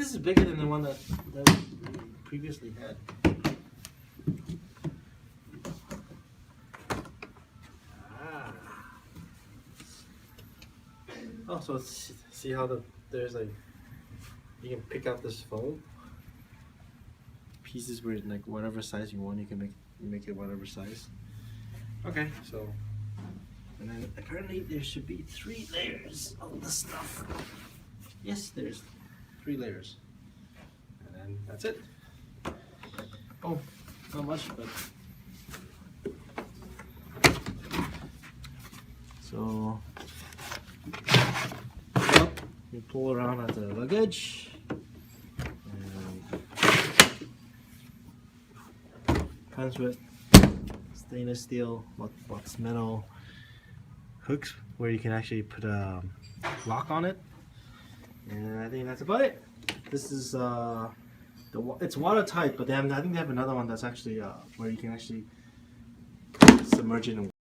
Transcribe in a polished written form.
this is bigger than the one that we previously had. Oh, so see how there's like, you can pick out this foam pieces where like whatever size you want, you can make it whatever size. Okay, so, and then apparently there should be 3 layers of the stuff. Yes, there's 3 layers, and then that's it. Oh, not much, but so. You pull around at the luggage, and comes with stainless steel, what's metal hooks where you can actually put a lock on it, and I think that's about it. This is it's watertight, but I think they have another one that's actually where you can actually submerge it in